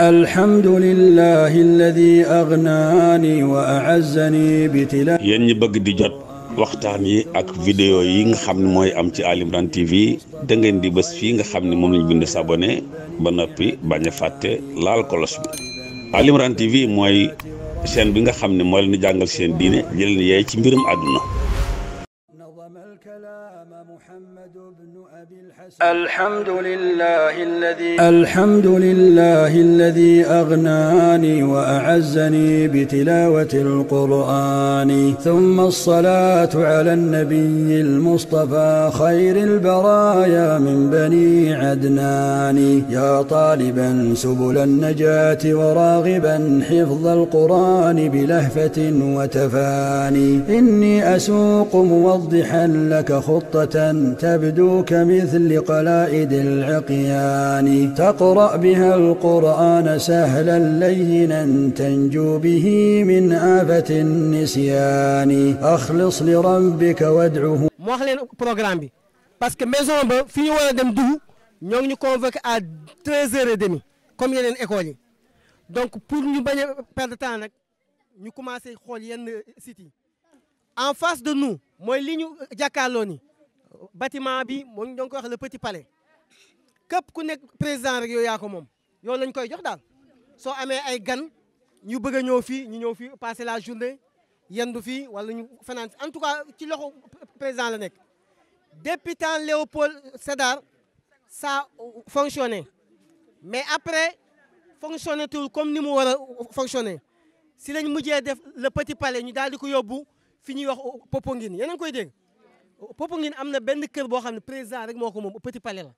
الحمد لله الذي أغناني وأعزني بتلا. yéen ñi bëgg di jot waxtaan yi ak vidéo yi nga xam ne mooy am ci Ali Imran TV da ngeen di bës fii nga xam ne moom lañ bind s'abonné ba noppi bañ a fàtte laal kolos bi. Ali Imran TV mooy chaîne bi nga xam ne moo leen di jàngal seen diine jëleen yeey ci mbirum àdduna. الحمد لله الذي أغناني وأعزني بتلاوة القرآن ثم الصلاة على النبي المصطفى خير البرايا من بني عدنان يا طالبا سبل النجاة وراغبا حفظ القرآن بلهفة وتفاني إني أسوق موضحا لك خطة تبدو كمثل قلائد العقيان تقرأ بها القرآن سهلا لينا تنجو به من آفة النسيان أخلص لربك وادعه. moo wax leen programme bi parce que maison ba fi ñu war a dem dugg ñoo ngi ñu convoqué à 13h30 comme yeneen écoles yi donc pour ñu bañ a perdre temps nag ñu commencé xool yenn sites yi en face de nous mooy li ñu jàkkaarloo ni bâtiment bi moom ñoo ngi koy wax le petit palais képp ku nekk président rek yow yaa ko moom yow lañ koy jox daal soo amee ay gan ñu bëgg a ñëw fii ñu ñëw fii passer la journée yendu fii wala ñu fanaan en tout cas ci loxo président la nekk. depuis temps Léopold Sédar ça fonctionné mais après fonctionné tul comme ni mu war a fonctionné si lañ mujjee def le petit palais ñu daal di ko yóbbu fi ñuy wax Popenguine yéen a ngi koy dégg. Popenguine am na benn kër boo xam ne président rek moo ko moom petit palais la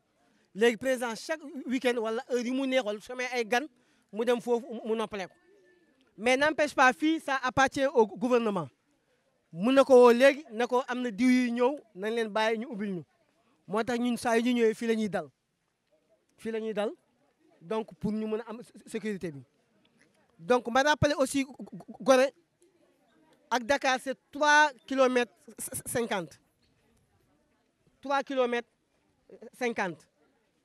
léegi président chaque week-end wala heure yi mu neex wala su amee ay gan mu dem foofu mu noppale ko mais n'empêche pas fii ça appartient au gouvernement mun na ko woo léegi ne ko am na diw yu ñëw nañ leen bàyyi ñu ubbil ñu moo tax ñun saa yu ñu ñëwee fii la ñuy dal fii la ñuy dal donc pour ñu mën a am sécurité bi donc ma rappelé aussi Gorée ak Dakar c'est 3 kilomètres 50 3 kilomètres 50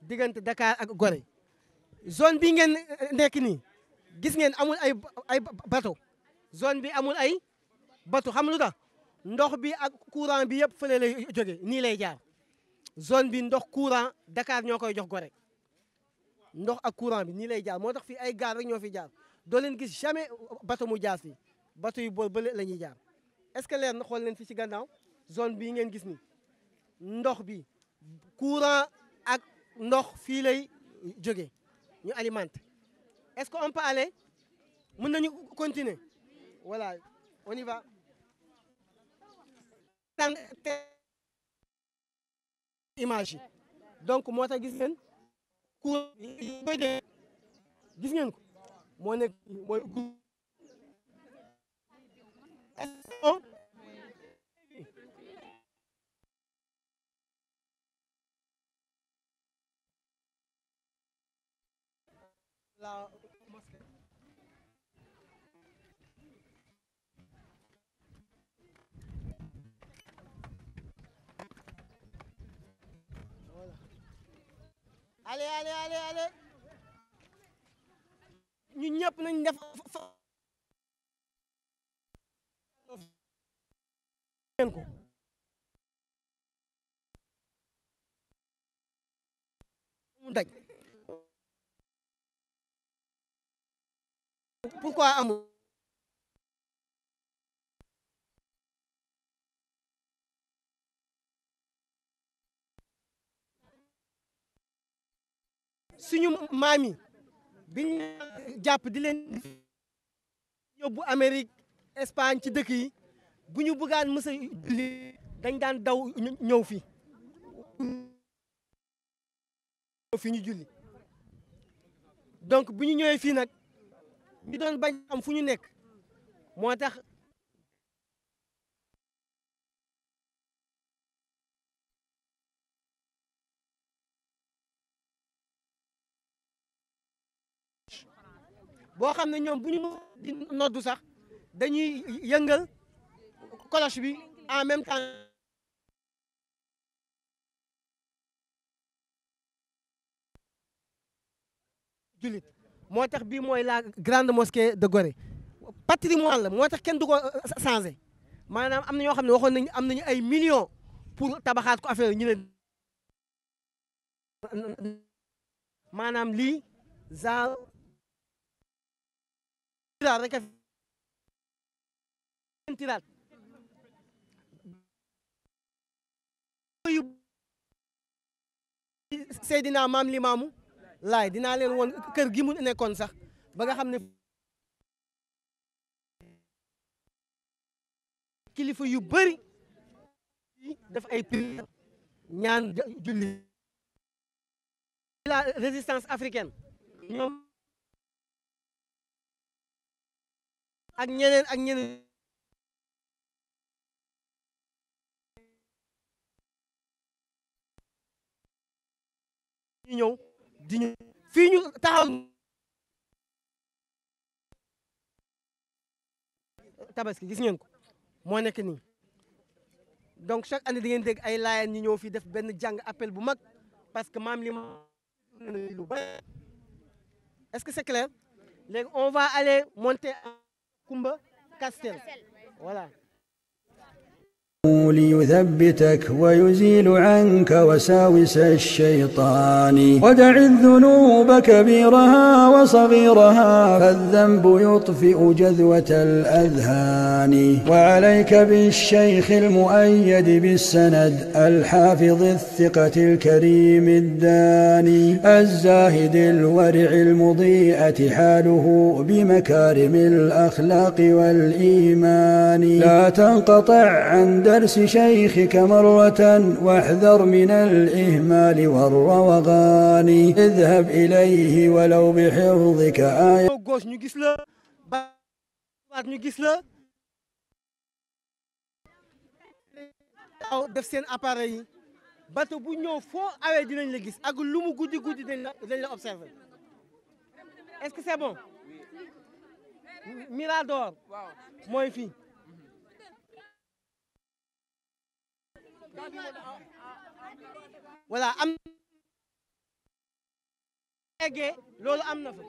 diggante Dakar ak Gorée zone bi ngeen nekk nii gis ngeen amul ay bateau zone bi amul ay bateau xam lu tax ndox bi ak courant bi yëpp fële lay jóge nii lay jaar zone bi ndox courant Dakar ñoo koy jox Gorée ndox ak courant bi nii lay jaar moo tax fii ay gaar rek ñoo fi jaar doo leen gis jamais bateau mu jaar fii bateau yi bool bële la ñuy jaar est-ce que leer na xool leen fii ci gannaaw zone bii ngeen gis nii ndox bi courant ak ndox fii lay jóge ñu alimente est-ce qu'on peut aller mën nañu continuer voilà on y va image yi donc moo tax gis ngeen courant koy dee gis ngeen ko moo nekk mooy la mosquée. Voilà. Allez. Ñun ñëpp nañ def ko. Mu daj. Pourquoi amul suñu maam yi biñ jàpp di leen yóbbu Amérique Espagne ci dëkk yi bu ñu bëggaan mës a julli dañ daan daw ñëw fii ñu julli donc bu ñu ñëwee fii nag ñu doon bañ am fu ñu nekk moo tax boo xam ne ñoom bu ñu di noddu sax dañuy yëngal cloche bi en même temps jullit moo tax bii mooy la grande mosquée de Gorée patrimoine la moo tax kenn du ko changé maanaam am na ñoo xam ne waxoon nañu am nañu ay millions pour tabaxaat ko affaire ñu ne maanaam lii genre tiraat rek a tiraat Seydina Maam Limaamu Laay dinaa leen woon kër gi mu nekkoon sax ba nga xam ne kilifa yu bëri daf ay prière ñaan julli la résistance africaine ñoom ak ñeneen ñu ñëw di ñu fii ñu taxaw tabaski gis ngeen ko moo nekk nii donc chaque année da ngeen dégg ay laayeen ñu ñëw fii def benn jàng appel bu mag parce que maam li ma lu bari est-ce que c'est clair léegi on va aller monter à Koumba Castel voilà ليثبتك ويزيل عنك وساوس الشيطان ودع الذنوب كبيرها وصغيرها فالذنب يطفئ جذوة الأذهان وعليك بالشيخ المؤيد بالسند الحافظ الثقة الكريم الداني الزاهد الورع المضيئة حاله بمكارم الأخلاق والإيمان لا تنقطع عن درس شيخك مرة واحذر من الإهمال والروغان اذهب إليه ولو بحفظك آية gauche ñu gis la baat ñu gis la def seen appareil yi bateau bu ñëw foo awee dinañ la gis ak lu mu guddi guddi dañ la observer est-ce que c'est bon Mirador mooy fii voilà am eggee loolu am na fa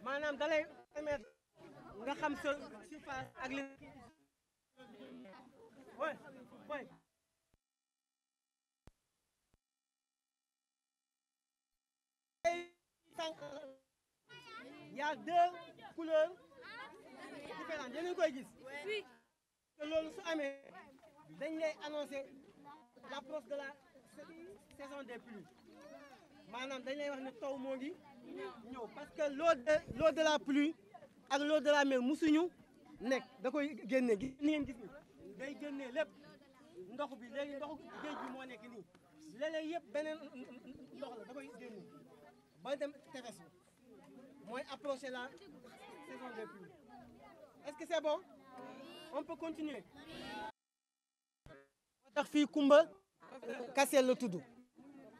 maanaam da lay permettre nga xam sa surface ak li y a deux couleurs différentes yéen a ngi koy gis te loolu su amee dañ lay annoncer l'approche de la saison des pluies maanaam dañ lay wax ne taw moo ngi ñëw parce que l'eau de la pluie ak l'eau de la mer musuñu nekk da koy génne gis ni ngeen gis ni day génne lépp ndox bi léegi ndoxu géej bi moo nekk nii léeg-léeg yëpp beneen ndox la da koy génne ba dem tefes bi mooy approcher la saison des pluies est-ce que c'est bon on peut continuer moo tax fii Koumba Castel la tudd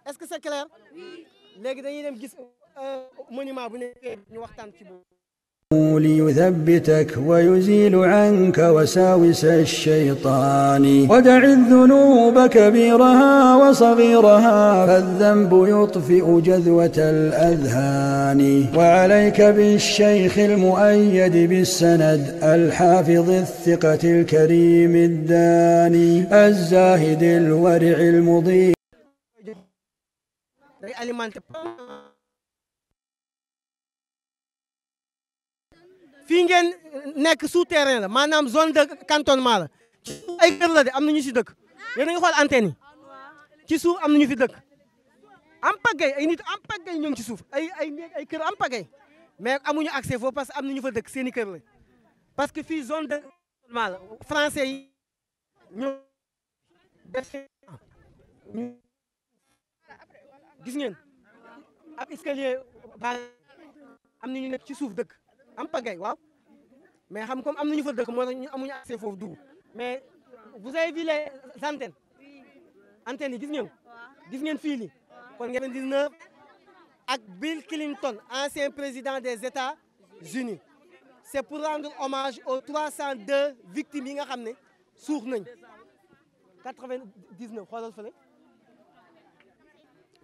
est-ce que c'est clair léegi dañuy dem gis monument bu ne ñu waxtaan ci boobu ليثبتك ويزيل عنك وساوس الشيطان ودع الذنوب كبيرها وصغيرها فالذنب يطفئ جذوة الأذهان وعليك بالشيخ المؤيد بالسند الحافظ الثقة الكريم الداني الزاهد الورع المضيء fii ngeen nekk souterrain la maanaam zone de cantonnement la ci suuf ay kër la de am na ñu si dëkk yéen a ngi xool antenne yi ci suuf am na ñu fi dëkk am pagay ay nit am pagay ñoo ngi ci suuf ay kër am pagay mais amuñu accès foofu parce que am na ñu fa dëkk seen i kër la parce que fii zone de cantonnement la français yi ñoo def gis ngeen ab escalier ba am na ñu nekk ci suuf dëkk am pagay waaw mais xam comme am nañu fa dëkk moo tax ñu amuñu accès foofu dugg mais vous avez vu les antennes yi gis ngeen fii li kon 19 ak Bill Clinton ancien président des États-Unis c'est pour rendre hommage aux 302 victimes yi nga xam ne suux nañ 99 xoolal fële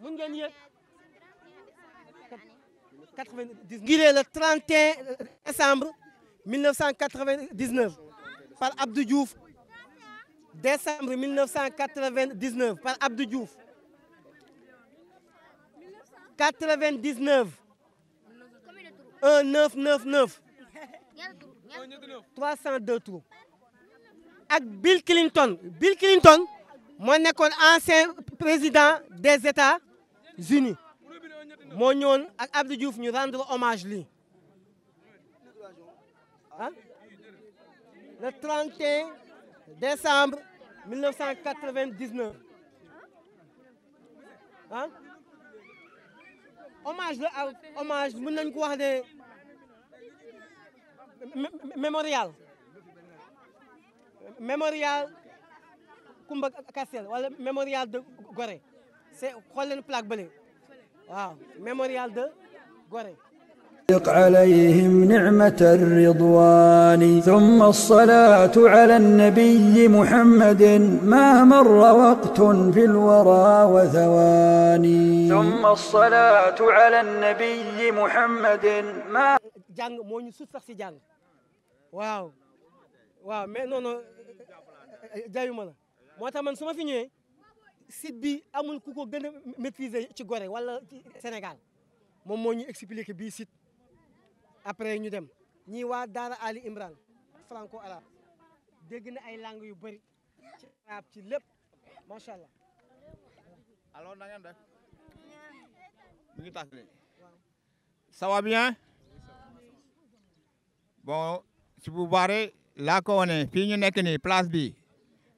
mun ngeen yéeg Guidé le 31 décembre 1999 par Abdou Diouf. Décembre 1999 par Abdou Diouf. 99 1999 302 trous. Ak Bill Clinton moo nekkoon ancien président des États-Unis moo ñëwoon ak Abdou Diouf ñu rendre hommage lii ah le 31 décembre 1999 ah hommage la ak hommage mën nañ ko wax ne mémorial Kumba Kastel wala mémorial de Gorée c'est xool leen plaque bële waaw mémorial de Gorée عليهم نعمة الرضوان ثم الصلاة على النبي محمد ما مر وقت في الورى وثواني ثم الصلاة على النبي محمد ما jàng moo ñu sut sax si jàng waaw mais non jayuma la moo tax man su ma fi ñëwee site bi amul ku ko gën a maîtriser ci Gorée wala ci Sénégal moom moo ñu expliqué bii site après ñu dem ñii waa Daara Ali Imran franco arabe dégg na ay langues yu bëri ci arabe ci lépp macha allah. alors na ngeen def mu ngi tax ça va bien bon si vous barrez laa ko wane fii ñu nekk nii place bi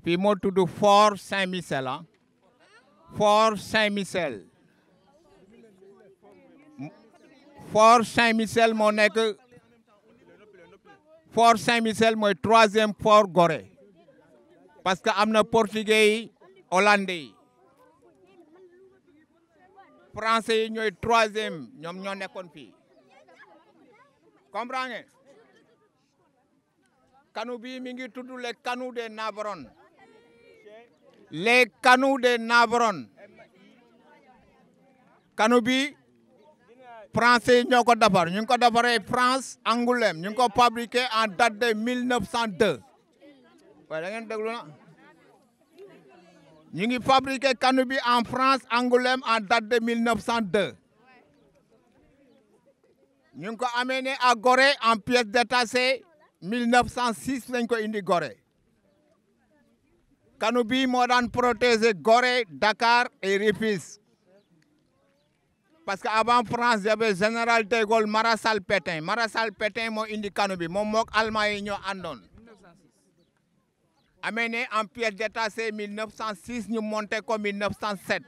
fii moo tudd Fort Saint-Michel ah Fort Saint-Michel Fort Saint-Michel moo nekk Fort Saint-Michel mooy 3e fort Gorée parce que am na portugais yi hollandais yi français yi ñooy 3e ñoom ñoo nekkoon fii comprends ngeen kanu bi mi ngi tudd les canaux des Navarones les canaux des Navarones kanu bi français ñoo ko defar ñu ngi ko defaree France Angoulême ñu ngi ko fabriqué en date de 1902 waaye da ngeen déglu na ñu ngi fabriqué kanu bi en France Angoulême en date de 1902 ñu ngi ko amené à Gorée en pièces détachées 1906 lañ ko indi Gorée kanu bi moo daan protéger Gorée Dakar et Rufisque parce que avant France y avait général de Gaulle Maréchal Pétain moo indi kanu bi moom mook Allemand yi ñoo àndoon amené en pièces détachées 1906 ñu monté ko 1907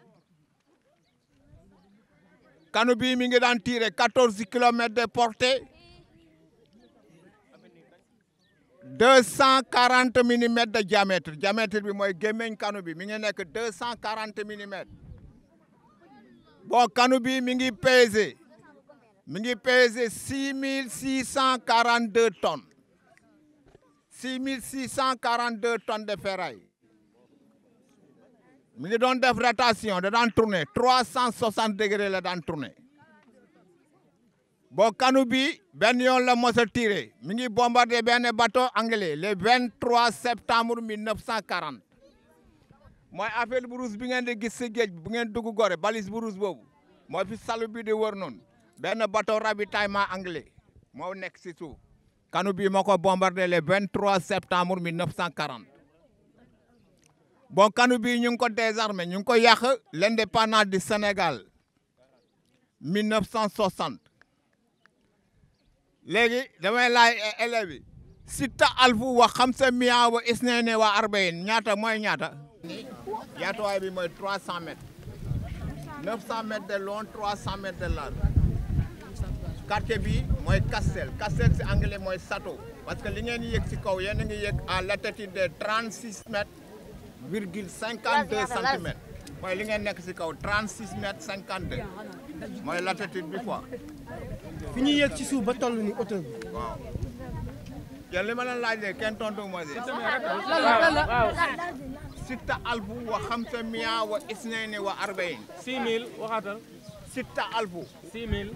kanu bi mi ngi daan tiré 14 kilomètres de portée 240 millimètres de diamètre bi mooy gémmeñ kanu bi mi ngi nekk 240 millimètres bon kanu bi mi ngi pesé 6642 tonnes 6642 tonnes de ferraille mi ngi doon def rotation da daan tourner 360 degrés la daan tourner bon kanu bi benn yoon la mos a tiré mi ngi bombardé benn bateau anglais le 23 septembre 1940 mooy affaire bu rouge bi ngeen di gis si géej bu ngeen dugg Gorée balise bu rouge boobu moo fi salu bi di wër noonu benn bateau ravitaillement anglais moo nekk si suuf kanu bi moo ko bombardé le 23 septembre 1940 bon kanu bi ñu ngi ko désarmé ñu ngi ko yàq l'indépendance du Sénégal 1960 léegi damay laaj élèves yi sitta alfu wa xamsa miya wa isnayni wa arba'in ñaata mooy ñaata yaatuwaay bi mooy 300 mètres 900 mètres de long 300 mètres de large quartier bi mooy Kastel si anglais mooy château parce que li ngeen yëg si kaw yéen a ngi yëg à latitude de 36 mètres virgule 52 centimètres mooy li ngeen nekk si kaw 36 mètres 52 mooy latitude bi quoi. fi ñuy yëg ci suuf ba toll ni hauteur bi. waaw yéen li ma leen laajee kenn tontu ma si. sitta alfu wa xamsa miya wa isnayni wa arba'in. 6000 waxaatal. ستة ألف 6000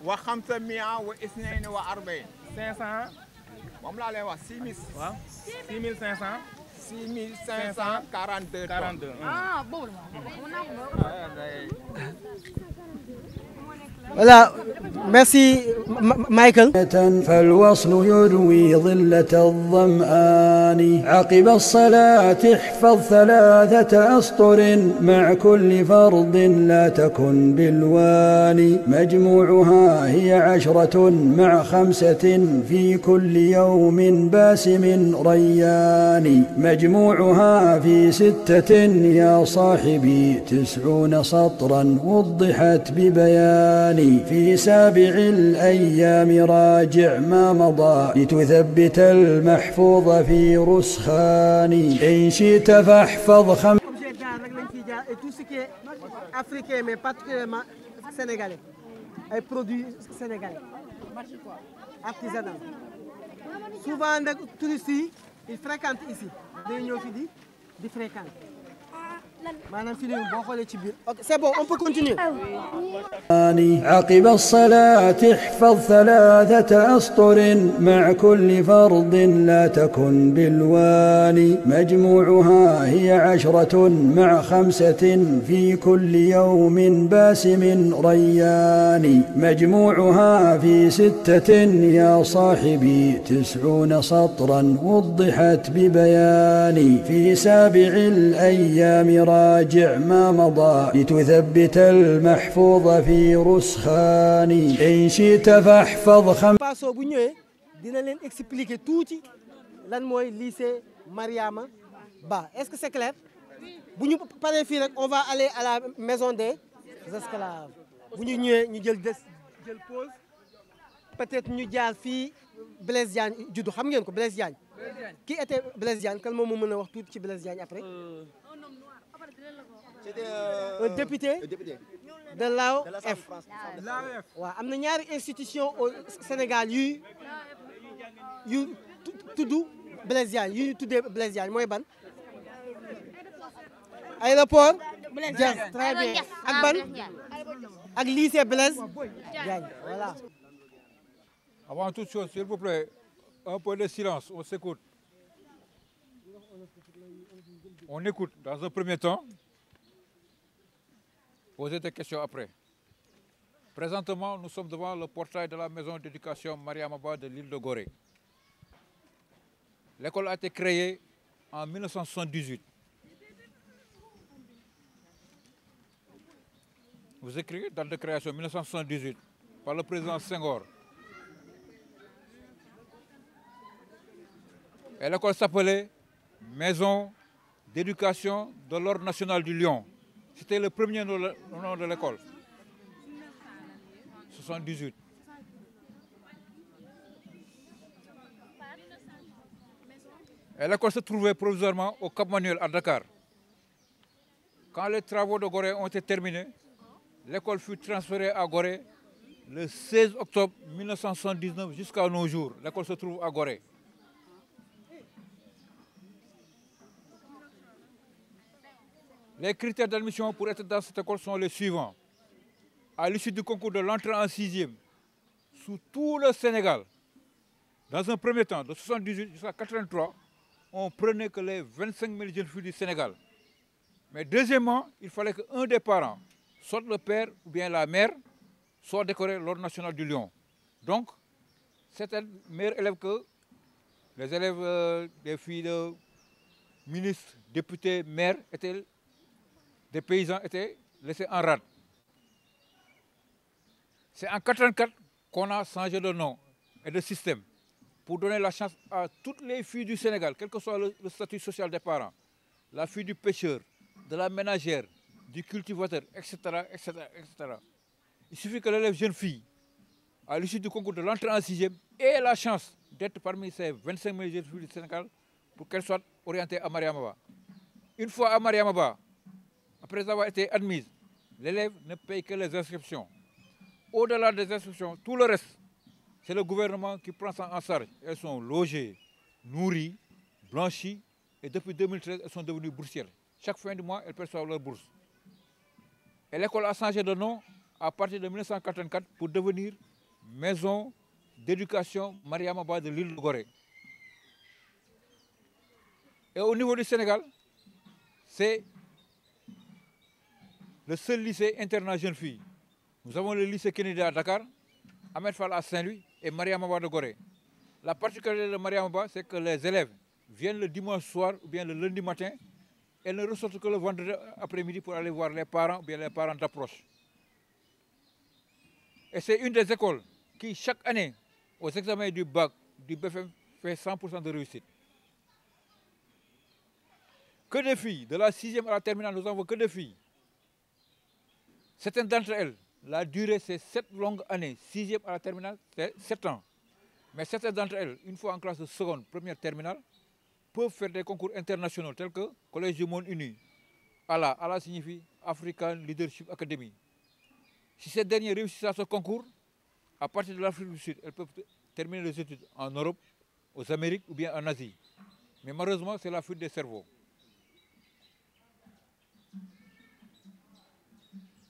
و500 واثنين وأربعين 500 moom laa lay wax 6000 waaw 6500 6542 42 Ah, boobu la Voilà, merci Michael. فالوصل يروي ظلة الظمآن عقب الصلاة احفظ 3 أسطر مع كل فرض لا تكن بالواني مجموعها هي 10 مع 5 في كل يوم باسم ريان مجموعها في 6 يا صاحبي 90 سطرا وضحت ببيان في 7 الأيام راجع ما مضى لتثبت المحفوظ في رسخان إن شئت فاحفظ Objet d'art rek lañ ciy jaar et tout ce qui est africain mais particulièrement sénégalais ay produits sénégalais artisanal souvent nag touristes yi ils fréquentent ici day ñëw fi di fréquenter maanaam fi boo xoolee ci biir. ok c'est bon on peut continuer. عقب الصلاة احفظ 3 أسطر مع كل فرض لا تكن بالواني مجموعها هي 10 مع 5 في كل يوم باسم ريان مجموعها في 6 يا صاحبي 90 سطرا وضحت ببيان في 7 الأيام راجع ما مضى لتثبت المحفوظ في رسخان إن شئت فاحفظ Paso bu ñëwee dina leen expliquer tuuti lan mooy lycée Mariama Ba est-ce que c'est clair bu ñu paree fii rek on va aller à la maison des esclaves bu ñu ñëwee ñu jël pause peut-être ñu jaar fii Blaise Diagne juddu xam ngeen ko Blaise Diagne qui était Blaise Diagne kan moom moo mën a wax tuuti ci Blaise Diagne après un député de l'AOF waaw am na ñaari institution au Sénégal yu tudd Blaise Diagne yu tuddee Blaise Diagne mooy ban aéroport Diass très bien ak ban ak lycée Blaise Diagne voilà. Avant toute chose, s'il vous plaît, un peu de silence, on s'écoute. On écoute dans un premier temps. Posez des questions après. Présentement, nous sommes devant le portail de la maison d'éducation Mariama Ba de l'île de Gorée. L'école a été créée en 1978. Vous écrivez date de création 1978 par le président Senghor. Et l'école s'appelait Maison d'éducation de l'Ordre national du Lion. C'était le premier nom de l'école. 78. Et l'école se trouvait provisoirement au Cap Manuel à Dakar. Quand les travaux de Gorée ont été terminés, l'école fut transférée à Gorée le 16 octobre 1979 jusqu'à nos jours. L'école se trouve à Gorée. Les critères d'admission pour être dans cette école sont les suivants. À l'issue du concours de l'entrée en 6e, sous tout le Sénégal, dans un premier temps, de 78 jusqu'à 83, on prenait que les 25 000 jeunes filles du Sénégal. Mais deuxièmement, il fallait qu'un des parents, soit le père ou bien la mère, soit décoré l'Ordre national du Lion. Donc, c'était meilleurs élèves que les élèves des filles de ministres, députés, maires, des paysans étaient laissés en rade. C'est en 84 qu'on a changé de nom et de système pour donner la chance à toutes les filles du Sénégal, quel que soit le statut social des parents, la fille du pêcheur, de la ménagère, du cultivateur, etc., etc., etc. Il suffit que l'élève jeune fille, à l'issue du concours de l'entrée en 6e, ait la chance d'être parmi ces 25 000 jeunes filles du Sénégal pour qu'elle soit orientée à Mariama Ba. Une fois à Mariama Ba, après avoir été admise, l'élève ne paye que les inscriptions. Au-delà des inscriptions, tout le reste, c'est le gouvernement qui prend ça en charge. Elles sont logées, nourries, blanchies, et depuis 2013, elles sont devenues boursières. Chaque fin du mois, elles perçoivent leur bourse. Et l'école a changé de nom à partir de 1984 pour devenir maison d'éducation Mariama Ba de l'île de Gorée. Et au niveau du Sénégal, c'est le seul lycée internat jeunes filles. Nous avons le lycée Kennedy à Dakar, Ahmed Fall à Saint-Louis et Mariama Ba de Gorée. La particularité de Mariama Ba, c'est que les élèves viennent le dimanche soir ou bien le lundi matin. Elles ne ressortent que le vendredi après-midi pour aller voir les parents ou bien les parents d'approche. Et c'est une des écoles qui, chaque année, aux examens du bac, du BFM, fait 100% de réussite. Que des filles, de la 6e à la terminale, nous avons que des filles. Certaines d'entre elles, la durée, c'est 7 longues années. 6e à la terminale, c'est 7 ans. Mais certaines d'entre elles, une fois en classe de seconde, première terminale, peuvent faire des concours internationaux tels que Collège du Monde Uni. ALA signifie African Leadership Academy. Si ces derniers réussissent à ce concours, à partir de l'Afrique du Sud, elles peuvent terminer les études en Europe, aux Amériques ou bien en Asie. Mais malheureusement, c'est la fuite des cerveaux.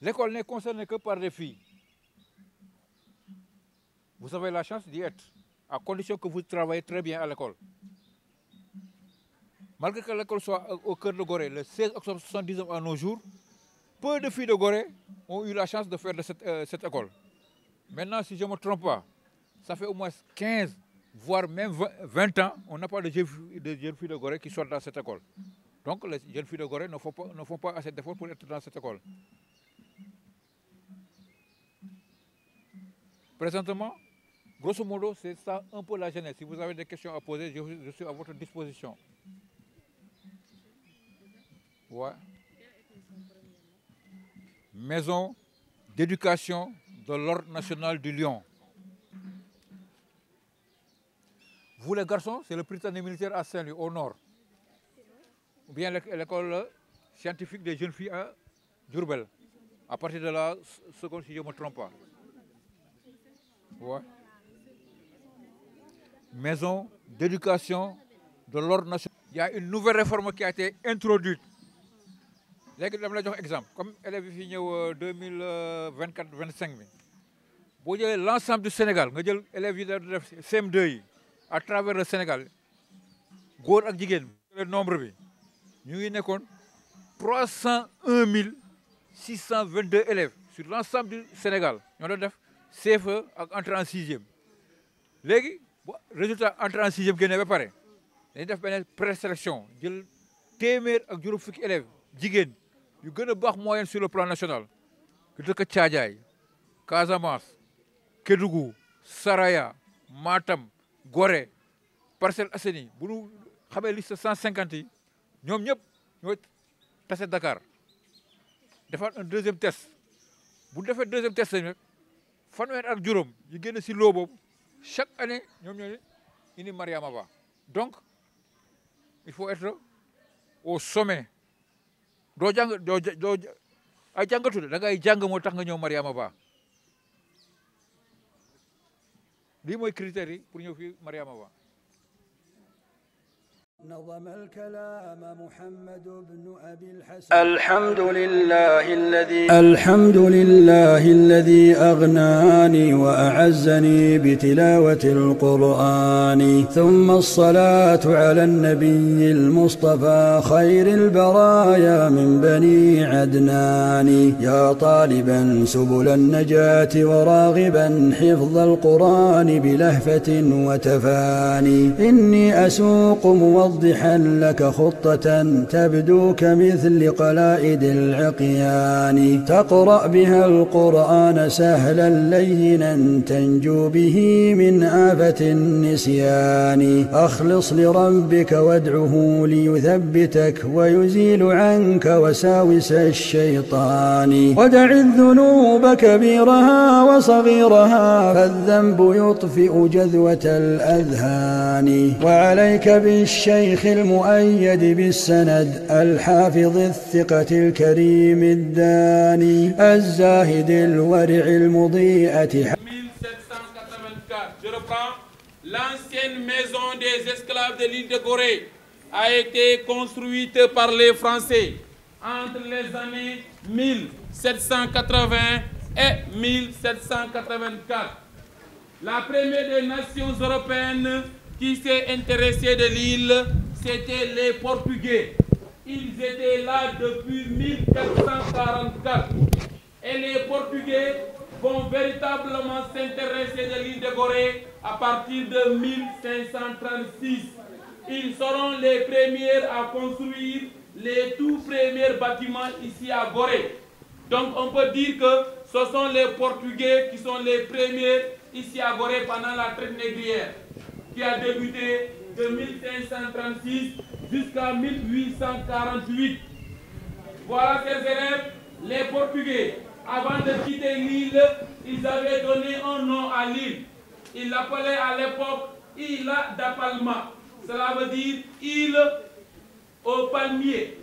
L'école n'est concernée que par des filles. Vous avez la chance d'y être, à condition que vous travaillez très bien à l'école. Malgré que l'école soit au cœur de Gorée, le 16 octobre 70 à nos jours, peu de filles de Gorée ont eu la chance de faire de cette école. Maintenant, si je ne me trompe pas, ça fait au moins 15, voire même 20 ans, on n'a pas de jeunes filles de Gorée qui sortent dans cette école. Donc, les jeunes filles de Gorée ne font pas assez d'efforts pour être dans cette école. Présentement, grosso modo, c'est ça un peu la jeunesse. Si vous avez des questions à poser, je suis à votre disposition. Ouais. Maison d'éducation de l'Ordre national du Lion. Vous les garçons, c'est le Prytanée militaire à Saint-Louis, au nord. Ou bien l'école scientifique des jeunes filles à Diourbel, à partir de la seconde, si je ne me trompe pas. Ouais. Maison d'éducation de l'Ordre national. Il y a une nouvelle réforme qui a été introduite. Léegi dama la jox exemple comme élèves yi fi ñëw 2024-25 bi boo jëlee l'ensemble du Sénégal nga jël élèves yi def CM2 yi à travers le Sénégal góor ak jigéen le nombre bi ñu ngi nekkoon 301 622 élèves sur l'ensemble du Sénégal ñoo doon def CFE ak entrée en 6e léegi résultat entrée en 6e génnee ba pare dañuy def benn présélection jël téeméer ak juróom fukki élèves jigéen yu gën a baax moyenne sur le plan national yu dëkk Thiadiaye Casamance Kédougou Saraya Matam Gorée Parcelles Assainies bu ñu xamee liste 150 yi ñoom ñëpp ñooy tase Dakar defaat un deuxième test bu defee deuxième test nag fanweer ak juróom yu génn si loo boobu chaque année ñoom ñooy indi Mariama Ba donc il faut être au sommet doo jàng doo ay jàngatu da ngay jàng moo tax nga ñëw Mariama Ba lii mooy critères yi pour ñëw fii Mariama Ba. نظم الكلام محمد بن أبي الحسن الحمد لله الذي أغناني وأعزني بتلاوة القرآن ثم الصلاة على النبي المصطفى خير البرايا من بني عدنان يا طالبا سبل النجاة وراغبا حفظ القرآن بلهفة وتفاني إني أسوق موضحا لك خطة تبدو كمثل قلائد العقيان تقرأ بها القرآن سهلا لينا تنجو به من آفة النسيان أخلص لربك وادعه ليثبتك ويزيل عنك وساوس الشيطان ودع الذنوب كبيرها وصغيرها فالذنب يطفئ جذوة الأذهان وعليك بالشيخ المؤيد بالسند الحافظ الثقة الكريم الداني الزاهد الورع المضيئة 1784, je reprends, l'ancienne maison des esclaves de l'île de Gorée a été construite par les Français entre les années 1780 et 1784. La première des nations européennes qui s'est intéressée de l'île, c'était les Portugais. Ils étaient là depuis 1444. Et les Portugais vont véritablement s'intéresser de l'île de Gorée à partir de 1536. Ils seront les premiers à construire les tout premiers bâtiments ici à Gorée. Donc on peut dire que ce sont les Portugais qui sont les premiers ici à Gorée pendant la traite négrière, qui a débuté de 1536 jusqu'à 1848. Voilà, chers élèves, les Portugais, avant de quitter l'île, ils avaient donné un nom à l'île. Ils l'appelaient à l'époque Ilha da Palma. Cela veut dire île aux palmiers.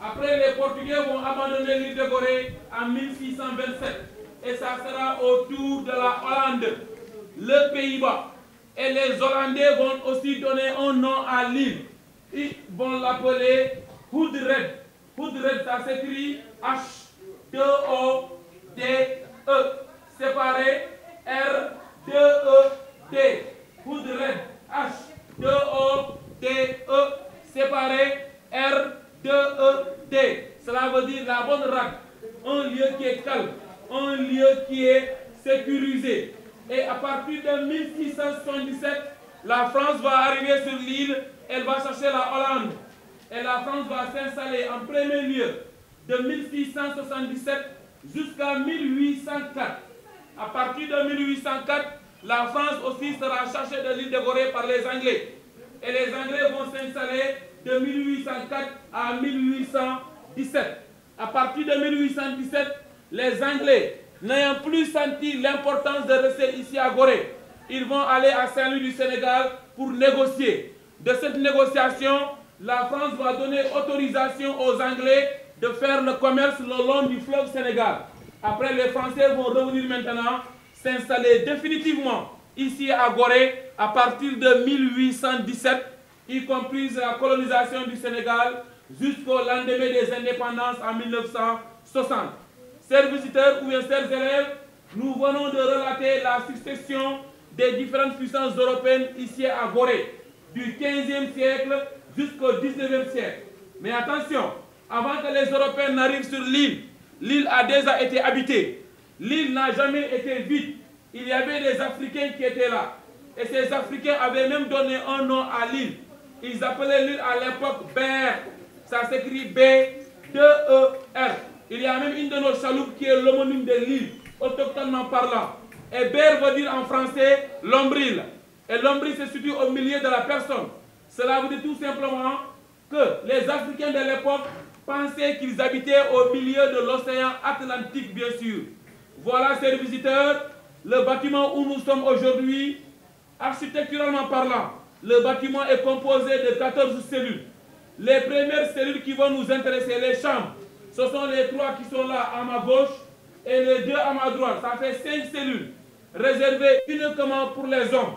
Après, les Portugais vont abandonner l'île de Gorée en 1627. Et ça sera au tour de la Hollande, le Pays-Bas. Et les Hollandais vont aussi donner un nom à l'île. Ils vont l'appeler Hoodred. Hoodred, ça s'écrit H-2-O-D-E. Séparé R-2-E-D. Hoodred. H-2-O-D-E. Séparé R-2-E-D. Cela veut dire la bonne rade. Un lieu qui est calme. Un lieu qui est sécurisé. Et à partir de 1677, la France va arriver sur l'île, elle va chercher la Hollande. Et la France va s'installer en premier lieu de 1677 jusqu'à 1804. À partir de 1804, la France aussi sera cherchée de l'île de Gorée par les Anglais. Et les Anglais vont s'installer de 1804 à 1817. À partir de 1817, les Anglais, n'ayant plus senti l'importance de rester ici à Gorée, ils vont aller à Saint-Louis du Sénégal pour négocier. De cette négociation, la France va donner autorisation aux Anglais de faire le commerce le long du fleuve Sénégal. Après, les Français vont revenir maintenant s'installer définitivement ici à Gorée à partir de 1817, y compris la colonisation du Sénégal jusqu'au lendemain des indépendances en 1960. Chers visiteurs ou bien chers élèves, nous venons de relater la succession des différentes puissances européennes ici à Gorée, du 15e siècle jusqu'au 19e siècle. Mais attention, avant que les Européens n'arrivent sur l'île, l'île a déjà été habitée. L'île n'a jamais été vide. Il y avait des Africains qui étaient là. Et ces Africains avaient même donné un nom à l'île. Ils appelaient l'île à l'époque Ber. Ça s'écrit B-2-E-R. Il y a même une de nos chaloupes qui est l'homonyme de l'île, autochtonement parlant. Et Ber veut dire en français l'ombril. Et l'ombril se situe au milieu de la personne. Cela veut dire tout simplement que les Africains de l'époque pensaient qu'ils habitaient au milieu de l'océan Atlantique, bien sûr. Voilà, chers visiteurs, le bâtiment où nous sommes aujourd'hui, architecturalement parlant. Le bâtiment est composé de 14 cellules. Les premières cellules qui vont nous intéresser, les chambres, ce sont les 3 qui sont là à ma gauche et les 2 à ma droite. Ça fait 5 cellules réservées uniquement pour les hommes.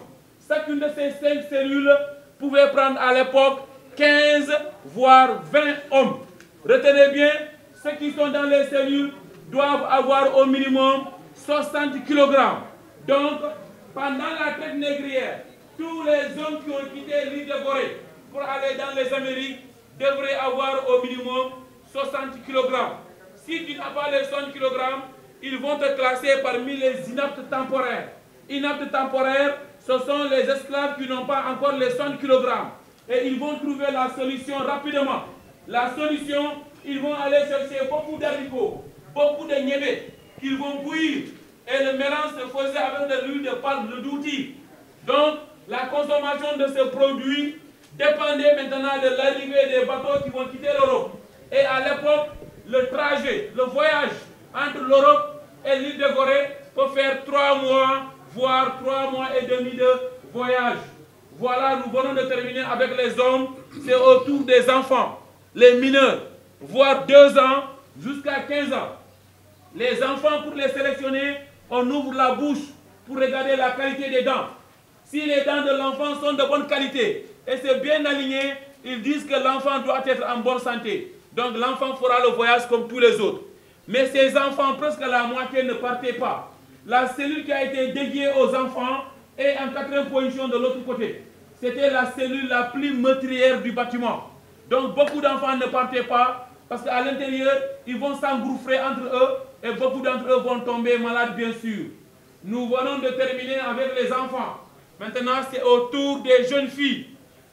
Chacune de ces 5 cellules pouvait prendre à l'époque 15 voire 20 hommes. Retenez bien, ceux qui sont dans les cellules doivent avoir au minimum 60 kg. Donc, pendant la traite négrière, tous les hommes qui ont quitté l'île de Gorée pour aller dans les Amériques devraient avoir au minimum 60 kg. Si tu n'as pas les 60 kg, ils vont te classer parmi les inaptes temporaires. Inaptes temporaires, ce sont les esclaves qui n'ont pas encore les 60 kg. Et ils vont trouver la solution rapidement. La solution, ils vont aller chercher beaucoup d'haricots, beaucoup de niébé, qu'ils vont bouillir. Et le mélange se faisait avec de l'huile de palme, le douti. Donc, la consommation de ce produit dépendait maintenant de l'arrivée des bateaux qui vont quitter l'Europe. Et à l'époque, le trajet, le voyage entre l'Europe et l'île de Gorée peut faire 3 mois, voire 3 mois et demi de voyage. Voilà, nous venons de terminer avec les hommes. C'est au tour des enfants, les mineurs, voire 2 ans jusqu'à 15 ans. Les enfants, pour les sélectionner, on ouvre la bouche pour regarder la qualité des dents. Si les dents de l'enfant sont de bonne qualité et c'est bien aligné, ils disent que l'enfant doit être en bonne santé. Donc l'enfant fera le voyage comme tous les autres. Mais ces enfants, presque la moitié ne partaient pas. La cellule qui a été dédiée aux enfants est en 4e position de l'autre côté. C'était la cellule la plus meurtrière du bâtiment. Donc beaucoup d'enfants ne partaient pas parce qu'à l'intérieur, ils vont s'engouffrer entre eux et beaucoup d'entre eux vont tomber malades, bien sûr. Nous venons de terminer avec les enfants. Maintenant, c'est au tour des jeunes filles.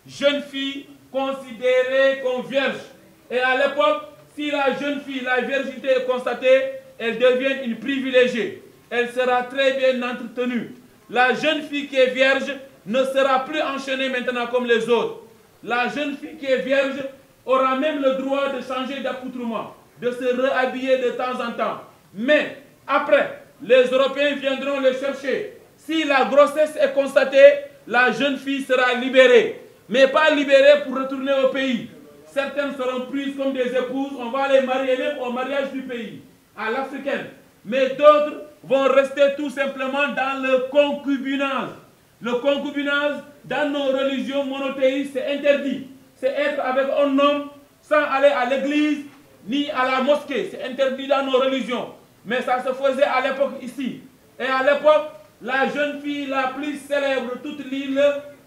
Jeunes filles considérées comme vierges. Et à l'époque, si la jeune fille, la virginité est constatée, elle devient une privilégiée. Elle sera très bien entretenue. La jeune fille qui est vierge ne sera plus enchaînée maintenant comme les autres. La jeune fille qui est vierge aura même le droit de changer d'accoutrement, de se réhabiller de temps en temps. Mais après, les Européens viendront les chercher. Si la grossesse est constatée, la jeune fille sera libérée. Mais pas libérée pour retourner au pays. Certaines seront prises comme des épouses, on va les marier même au mariage du pays, à l'africaine. Mais d'autres vont rester tout simplement dans le concubinage. Le concubinage, dans nos religions monothéistes, c'est interdit. C'est être avec un homme sans aller à l'église ni à la mosquée. C'est interdit dans nos religions. Mais ça se faisait à l'époque ici. Et à l'époque, la jeune fille la plus célèbre de toute l'île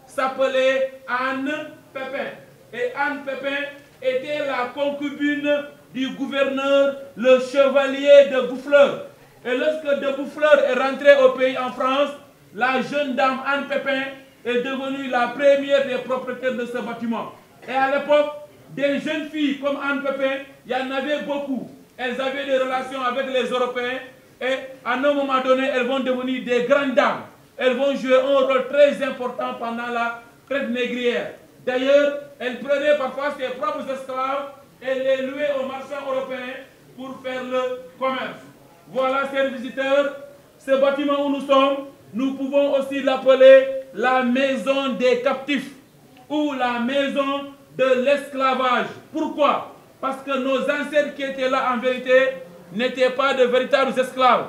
s'appelait Anne Pépin. Et Anne Pépin était la concubine du gouverneur, le chevalier de Boufflers. Et lorsque de Boufflers est rentré au pays en France, la jeune dame Anne Pépin est devenue la première des propriétaires de ce bâtiment. Et à l'époque, des jeunes filles comme Anne Pépin, il y en avait beaucoup. Elles avaient des relations avec les Européens et à un moment donné, elles vont devenir des grandes dames. Elles vont jouer un rôle très important pendant la traite négrière. D'ailleurs, elles prenaient parfois ses propres esclaves et les louaient aux marchands européens pour faire le commerce. Voilà, chers visiteurs, ce bâtiment où nous sommes, nous pouvons aussi l'appeler la maison des captifs ou la maison de l'esclavage. Pourquoi? Parce que nos ancêtres qui étaient là en vérité n'étaient pas de véritables esclaves.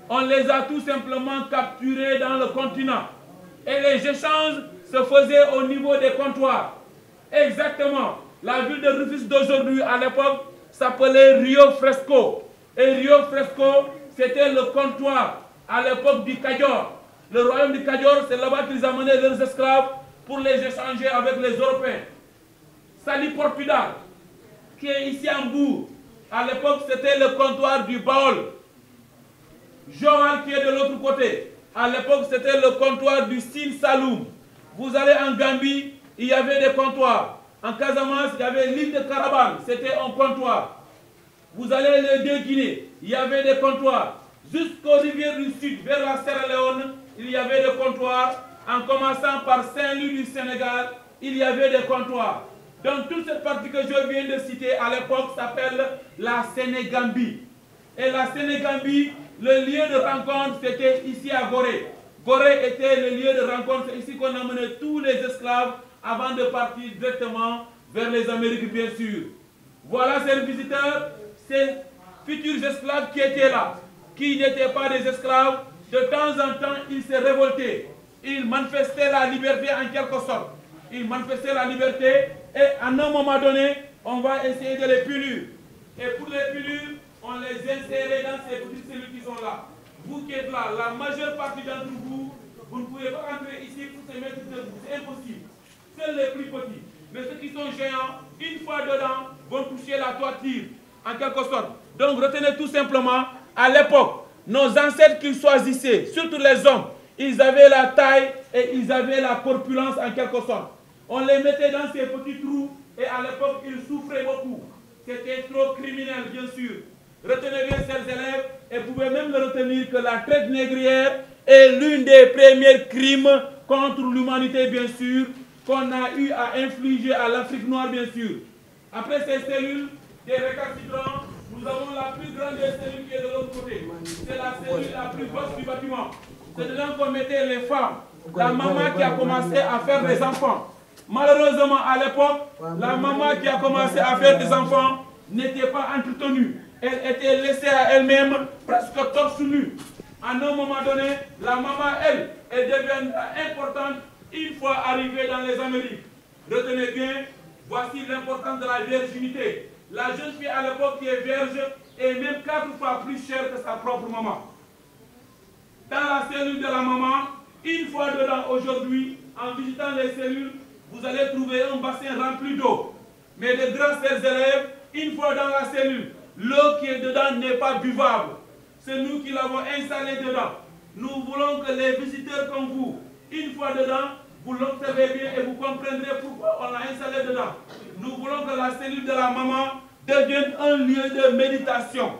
On les a tout simplement capturés dans le continent. Et les échanges se faisaient au niveau des comptoirs. Exactement. La ville de Rufisque d'aujourd'hui, à l'époque, s'appelait Rio Fresco. Et Rio Fresco, c'était le comptoir à l'époque du Kadior. Le royaume du Kadior, c'est là-bas qu'ils amenaient leurs esclaves pour les échanger avec les Européens. Sali Portudal, qui est ici en Bourg, à l'époque, c'était le comptoir du Baol. Joal, qui est de l'autre côté, à l'époque, c'était le comptoir du Sine Saloum. Vous allez en Gambie, il y avait des comptoirs. En Casamance, il y avait l'île de Carabane, c'était un comptoir. Vous allez les deux Guinées, il y avait des comptoirs. Jusqu'aux rivières du Sud, vers la Sierra Leone, il y avait des comptoirs. En commençant par Saint-Louis du Sénégal, il y avait des comptoirs. Donc toute cette partie que je viens de citer à l'époque s'appelle la Sénégambie. Et la Sénégambie, le lieu de rencontre, c'était ici à Gorée. Gorée était le lieu de rencontre, c'est ici qu'on amenait tous les esclaves avant de partir directement vers les Amériques, bien sûr. Voilà, ces visiteurs, ces futurs esclaves qui étaient là, qui n'étaient pas des esclaves. De temps en temps, ils se révoltaient. Ils manifestaient la liberté en quelque sorte. Ils manifestaient la liberté et à un moment donné, on va essayer de les punir. Et pour les punir, on les insérait dans ces petites cellules qui sont là. Vous qui êtes là, la majeure partie d'entre vous, vous ne pouvez pas entrer ici pour se mettre debout. C'est impossible. Seuls les plus petits. Mais ceux qui sont géants, une fois dedans, vont toucher la toiture, en quelque sorte. Donc retenez tout simplement, à l'époque, nos ancêtres qu'ils choisissaient, surtout les hommes, ils avaient la taille et ils avaient la corpulence en quelque sorte. On les mettait dans ces petits trous et à l'époque, ils souffraient beaucoup. C'était trop criminel, bien sûr. Retenez bien, chers élèves, et vous pouvez même le retenir que la traite négrière est l'une des premiers crimes contre l'humanité, bien sûr, qu'on a eu à infliger à l'Afrique noire, bien sûr. Après ces cellules, des récalcitrants, nous avons la plus grande des cellules qui est de l'autre côté. C'est la cellule la plus grosse du bâtiment. C'est dedans qu'on mettait les femmes. La maman qui a commencé à faire des enfants. Malheureusement, à l'époque, la maman qui a commencé à faire des enfants n'était pas entretenue. Elle était laissée à elle-même, presque torse nu. À un moment donné, la maman, elle devient importante une fois arrivée dans les Amériques. Retenez bien, voici l'importance de la virginité. La jeune fille à l'époque qui est vierge et même 4 fois plus cher que sa propre maman. Dans la cellule de la maman, une fois dedans aujourd'hui, en visitant les cellules, vous allez trouver un bassin rempli d'eau. Mais de grands chers élèves, une fois dans la cellule, l'eau qui est dedans n'est pas buvable. C'est nous qui l'avons installée dedans. Nous voulons que les visiteurs comme vous, une fois dedans, vous l'observez bien et vous comprendrez pourquoi on l'a installé dedans. Nous voulons que la cellule de la maman devienne un lieu de méditation,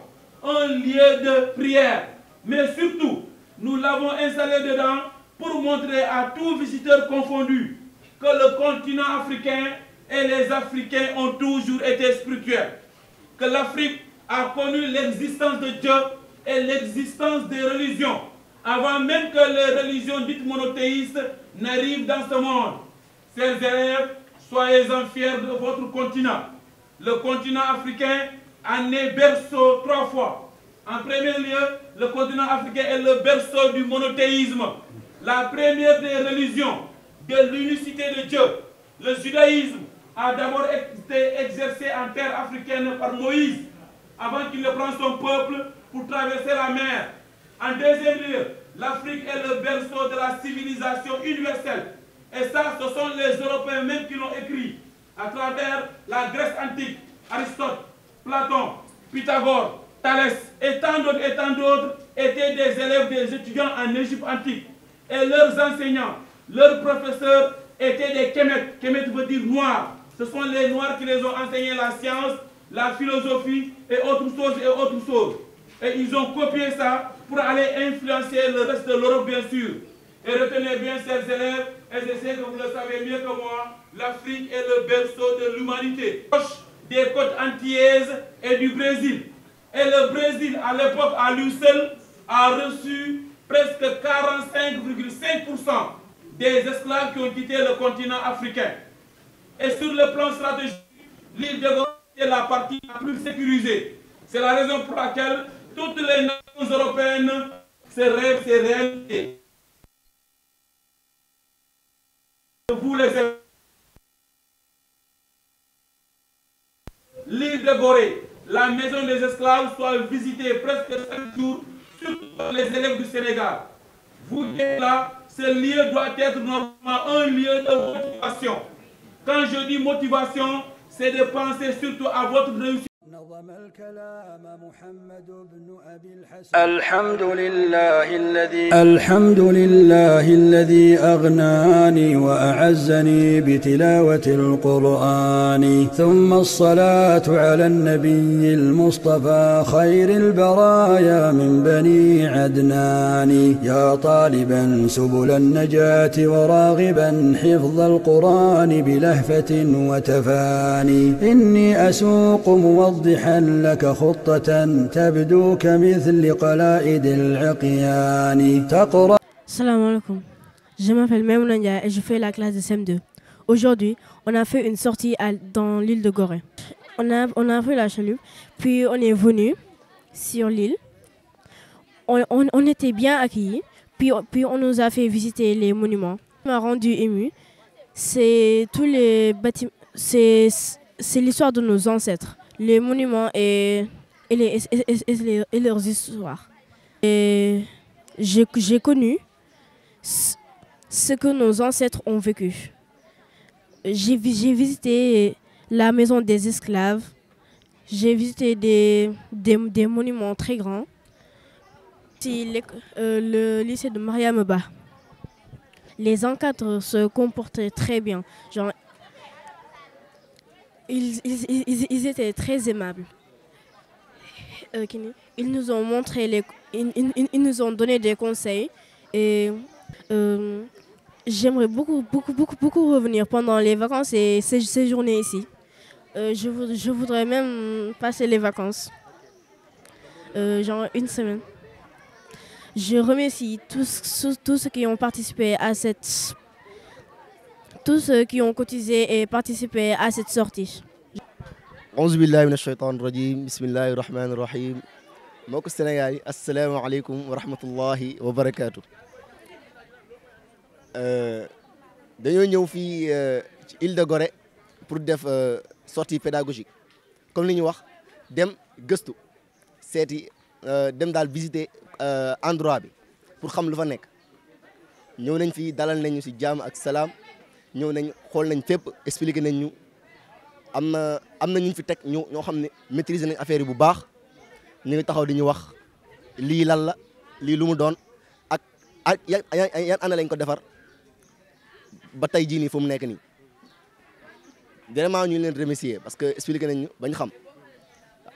un lieu de prière. Mais surtout, nous l'avons installé dedans pour montrer à tous visiteurs confondus que le continent africain et les Africains ont toujours été spirituels. Que l'Afrique a connu l'existence de Dieu et l'existence des religions, avant même que les religions dites monothéistes n'arrivent dans ce monde. Chers élèves, soyez-en fiers de votre continent. Le continent africain en est berceau 3 fois. En premier lieu, le continent africain est le berceau du monothéisme, la première des religions, de l'unicité de Dieu. Le judaïsme a d'abord été exercé en terre africaine par Moïse, avant qu'il ne prenne son peuple pour traverser la mer. En deuxième lieu, l'Afrique est le berceau de la civilisation universelle. Et ça, ce sont les Européens même qui l'ont écrit, à travers la Grèce antique, Aristote, Platon, Pythagore, Thalès et tant d'autres étaient des élèves des étudiants en Égypte antique. Et leurs enseignants, leurs professeurs étaient des Kémètes. Kémètes veut dire noirs. Ce sont les noirs qui les ont enseigné la science, la philosophie et autres choses. Et ils ont copié ça pour aller influencer le reste de l'Europe, bien sûr. Et retenez bien, chers élèves, et je sais que vous le savez mieux que moi, l'Afrique est le berceau de l'humanité. Proche des côtes antillaises et du Brésil. Et le Brésil, à l'époque, à lui seul, a reçu presque 45,5% des esclaves qui ont quitté le continent africain. Et sur le plan stratégique, l'île de Gorée est la partie la plus sécurisée. C'est la raison pour laquelle toutes les nations européennes se rêvent ces réalités. Vous les l'île de Gorée, la maison des esclaves, soit visitée presque 5 jours sur les élèves du Sénégal. Vous êtes là, ce lieu doit être normalement un lieu de motivation. Quand je dis motivation, c'est de penser surtout à votre réussite. الحمد لله الذي أغناني وأعزني بتلاوة القرآن ثم الصلاة على النبي المصطفى خير البرايا من بني عدنان يا طالبا سبل النجاة وراغبا حفظ القرآن بلهفة وتفاني إني أسوق موضحا لك خطة تبدو كمثل قلائد العقيان تقرأ. Salam alaikum. Je m'appelle Maimouna Ndiaye et je fais la classe de CM2. Aujourd'hui, on a fait une sortie dans l'île de Gorée. On a pris la chaloupe, puis on est venu sur l'île. On était bien accueillis, puis on nous a fait visiter les monuments. Ça m'a rendu ému. C'est tous les bâtiments, c'est l'histoire de nos ancêtres, les monuments et leurs histoires. Et j'ai connu ce que nos ancêtres ont vécu. J'ai visité la maison des esclaves, j'ai visité des monuments très grands. Le lycée de Mariam Ba. Les encadreurs se comportaient très bien. Genre, ils étaient très aimables. Ils nous ont montré ils nous ont donné des conseils et j'aimerais beaucoup revenir pendant les vacances et séjourner ici. Je voudrais même passer les vacances, genre une semaine. Je remercie tous ceux qui ont participé à tous ceux qui ont cotisé et participé à cette sortie. Auzu billahi minash shaitanir rajim. Bismillahir rahmanir rahim. Mbokk Sénégal yi assalamu alaikum wa rahmatullahi wa barakatuh. Dañoo ñëw fii ci île de Gorée pour def sortie pédagogique comme li ñu wax dem gëstu seeti dem daal visiter endroit bi pour xam lu fa nekk ñëw nañ fii dalal nañu si jàmm ak salaam ñëw nañ xool nañ fépp expliqué nañ ñu am na ñu fi teg ñoo xam ne maîtriser nañ affaire yi bu baax ñu ngi taxaw di ñu wax lii lan la lii lu mu doon ak yan ana lañ ko defar ba tey jii nii fu mu nekk nii vraiment ñu leen remercier parce que expliqué nañ ñu bañ xam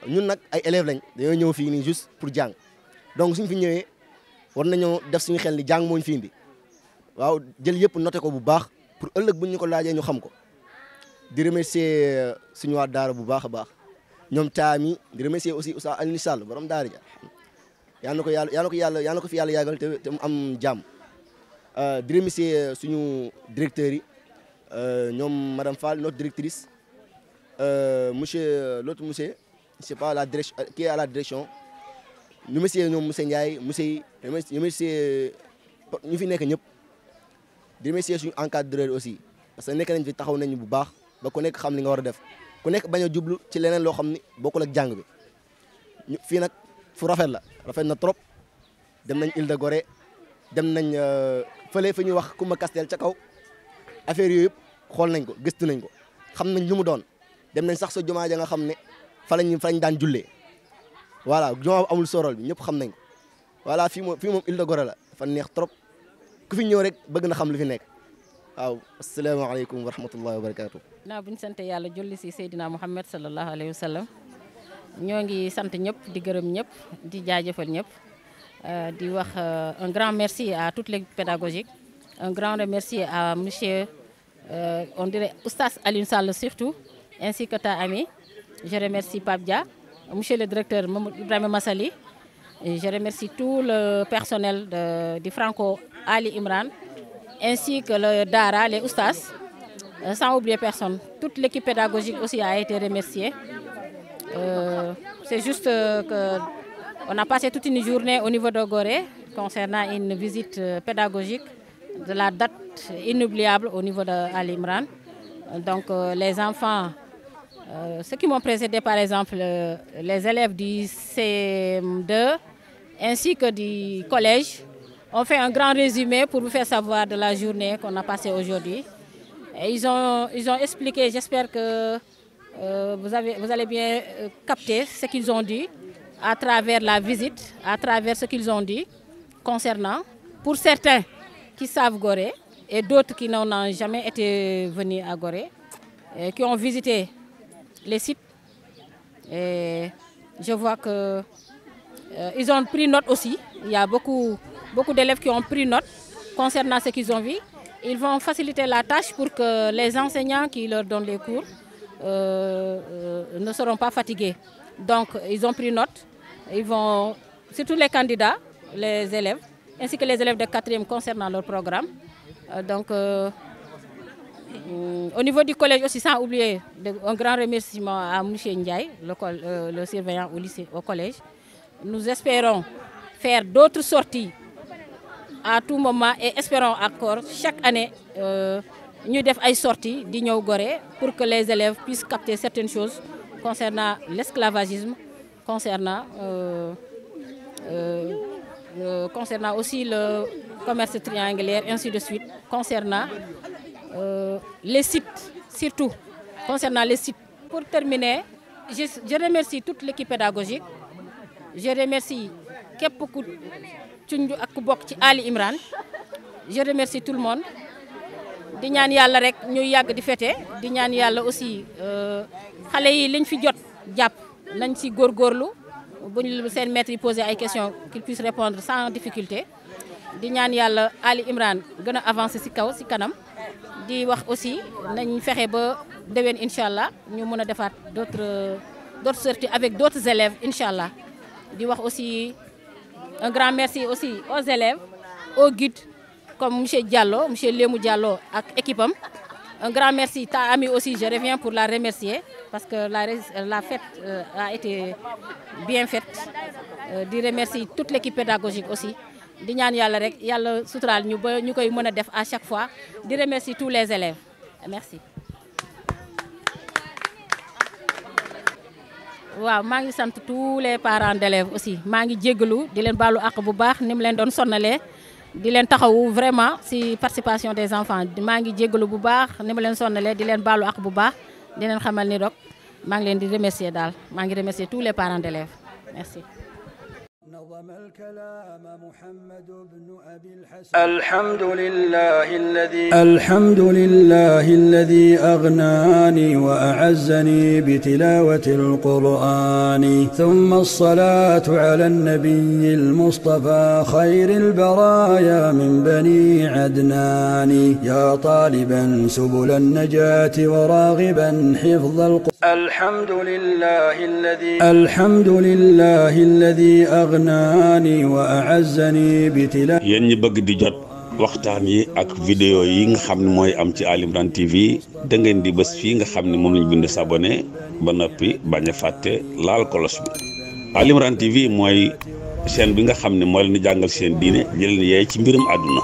ñun nag ay élèves lañ dañoo ñëw fii nii juste pour jàng donc suñ fi ñëwee war nañoo def suñu xel ni jàng moo ñu fi indi waaw jël yëpp noté ko bu baax pour ëllëg buñ ñu ko laajee ñu xam ko di remercier suñu waa daara bu baax a baax ñoom taami di remercier aussi Oustaz Alioune Sall borom daara ja yal na ko fi yàlla yàggal te mu am jàmm di remercier suñu directeurs yi ñoom madame Fall notre directrice l'autre monsieur je sais pas la direction qui est à la direction ñu remercier ñoom monsieur Ndiaye remercier ñu fi nekk ñëpp di remercier suñu encadreur aussi parce que nekk nañ fi taxaw nañu bu baax ba ku nekk xam li nga war a def ku nekk bañ a jublu ci leneen loo xam ni bokkul ak jàng bi fii nag fu rafet na trop dem nañ Île de Gorée dem nañ fële fi ñuy wax Kumba Castel ca kaw affaire yooyu yëpp xool nañ ko gëstu nañ ko xam nañ lu mu doon dem nañ sax sa jumaa ja nga xam ne fa lañ daan jullee voilà jumaa amul sorol bi ñëpp xam nañ ko voilà fii moom Île de Gorée la dafa neex trop ku fi ñëw rek bëgg na xam lu fi nekk waaw asalaamaaleykum wa rahmatullahi wa barakaatu. naa bu ñu sant yàlla julli si Seydina Muhammad sallallahu alayhi wa sallam ñoo ngi sant ñëpp di gërëm ñëpp di jaajëfal ñëpp di wax un grand merci à toute l'équipe pédagogique un grand merci à monsieur on dirait Oustaz Alioune Sall surtout ainsi que ta amie je remercie Pape Dia monsieur le directeur Ibrahima Massali et je remercie tout le personnel du Franco Ali Imran ainsi que le Dara les Oustaz sans oublier personne toute l'équipe pédagogique aussi a été remerciée. C'est juste qu'on a passé toute une journée au niveau de Gorée concernant une visite pédagogique de la date inoubliable au niveau de Ali Imran. Donc les enfants, ceux qui m'ont précédé par exemple, les élèves du CM2 ainsi que du collège ont fait un grand résumé pour vous faire savoir de la journée qu'on a passée aujourd'hui. Et ils ont expliqué, j'espère que vous allez bien capter ce qu'ils ont dit à travers la visite, à travers ce qu'ils ont dit concernant, pour certains qui savent Gorée et d'autres qui n'ont jamais été venus à Gorée, et qui ont visité les sites. Et je vois qu'ils ont pris note aussi. Il y a beaucoup d'élèves qui ont pris note concernant ce qu'ils ont vu. Ils vont faciliter la tâche pour que les enseignants qui leur donnent les cours ne seront pas fatigués. Donc, ils ont pris note. Ils vont, surtout les candidats, les élèves, ainsi que les élèves de 4e concernant leur programme. Donc, au niveau du collège aussi, sans oublier un grand remerciement à M. Ndiaye, le surveillant au collège. Nous espérons faire d'autres sorties à tout moment et espérons encore chaque année nous devons des sorties d'Igno Gorée pour que les élèves puissent capter certaines choses concernant l'esclavagisme, concernant aussi le commerce triangulaire, ainsi de suite, concernant les sites, surtout concernant les sites. Pour terminer, je remercie toute l'équipe pédagogique, je remercie Kepoukou Tchundu Akubok Ali Imran, je remercie tout le monde. Di ñaan yàlla rek ñu yàgg di fete di ñaan yàlla aussi xale yi liñ fi jot jàpp nañ ci góorgóorlu buñ seen maître yi posé ay questions qu'ils puissent répondre sans difficulté di ñaan yàlla Ali Imran gën a avancer ci kaw ci kanam di wax aussi nañ fexe ba déwén incha allah ñu mën a defaat d'autres sorties avec d'autres élèves incha allah di wax aussi un grand merci aussi aux élèves aux guides comme M. Diallo, M. Lémou Diallo et équipe. Un grand merci. Ta amie aussi, je reviens pour la remercier parce que la fête a été bien faite. Je remercie toute l'équipe pédagogique aussi. Je remercie à chaque fois. Je remercie tous les élèves. Merci. waaw maa ngi sant tous les parents d'élèves aussi maa ngi jéggalu di leen baalu àq bu baax ni mu leen doon sonnalee di leen taxawu vraiment ci participation des enfants maa ngi jéggalu bu baax ni mu leen sonnalee di leen baalu àq bu baax di leen xamal ni rek maa ngi leen di remercier daal maa ngi remercier tous les parents d'élèves merci. الحمد لله الذي أغناني وأعزني بتلاوة القرآن ثم الصلاة على النبي المصطفى خير البرايا من بني عدنان يا طالبا سبل النجاة وراغبا حفظ القرآن الحمد لله الذي أغناني وأعزني بتلاوة yéen ñi bëgg di jot waxtaan yi ak vidéo yi nga xam ne mooy am ci Ali Imran TV da ngeen di bës fii nga xam ne moom lañ bind s'abonné ba noppi bañ a fàtte laal kolos bi. Ali Imran TV mooy chaîne bi nga xam ne moo leen di jàngal seen diine jëleen yeey ci mbirum àdduna.